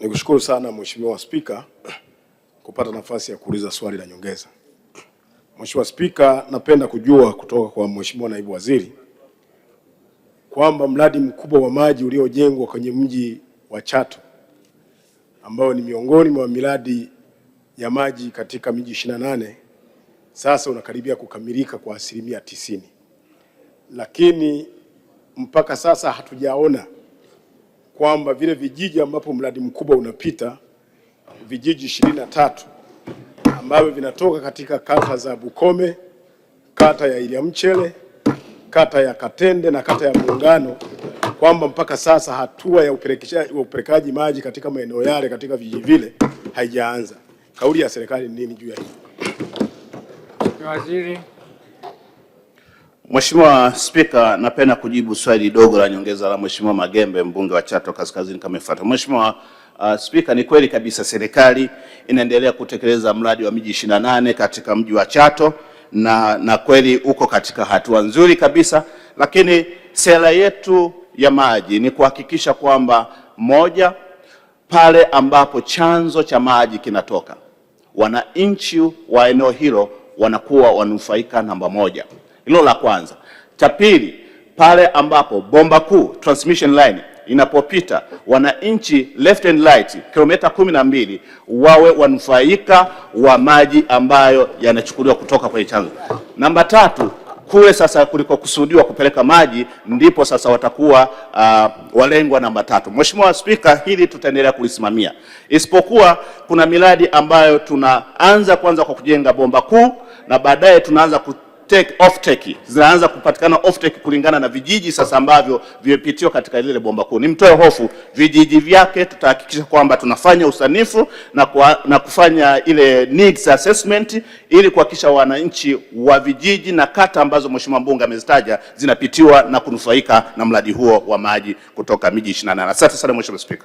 Nikushukuru sana Mheshimiwa Spika kupata nafasi ya kuuliza swali la nyongeza. Mheshimiwa Spika, napenda kujua kutoka kwa Mheshimiwa Naibu Waziri kwamba mradi mkubwa wa maji uliojengwa kwenye mji wa Chato ambao ni miongoni mwa miradi ya maji katika miji 28 sasa unakaribia kukamilika kwa 90%. Lakini mpaka sasa hatujaona kwamba vile vijiji ambapo mradi mkubwa unapita, vijiji 23 ambavyo vinatoka katika kata za Bukome, kata ya Iliamchele, kata ya Katende na kata ya Muungano, kwamba mpaka sasa hatua ya upelekaji maji katika maeneo yale katika vijiji vile haijaanza. Kauli ya serikali ni nini juu ya hili? Waziri. Mheshimiwa Spika, napenda kujibu swali dogo la nyongeza la Mheshimiwa Magembe, mbunge wa Chato Kaskazini kama ifuatavyo. Mheshimiwa Spika, ni kweli kabisa serikali inaendelea kutekeleza mradi wa miji 28 katika mji wa Chato na kweli uko katika hatua nzuri kabisa, lakini sera yetu ya maji ni kuhakikisha kwamba moja, pale ambapo chanzo cha maji kinatoka, wananchi wa eneo hilo wanakuwa wanufaika namba moja. Hilo la kwanza. Cha pili, pale ambapo bomba kuu transmission line inapopita, wananchi left and right kilomita 12 wawe wanufaika wa maji ambayo yanachukuliwa kutoka kwenye chanzo. Namba tatu, kule sasa kuliko kusudiwa kupeleka maji ndipo sasa watakuwa walengwa namba 3. Mheshimiwa Spika, hili tutaendelea kulisimamia. Isipokuwa kuna miradi ambayo tunaanza kwanza kwa kujenga bomba kuu na baadaye tunaanza off-take. Zinaanza kupatikana off-take kulingana na vijiji sasa ambavyo vimepitiwa katika ile bomba kuu. Nimtoe hofu, vijiji vyake tutahakikisha kwamba tunafanya usanifu na kufanya ile needs assessment ili kuhakikisha wananchi wa vijiji na kata ambazo Mheshimiwa mbunge amezitaja zinapitiwa na kunufaika na mradi huo wa maji kutoka miji 28. Asante sana Mheshimiwa Spika.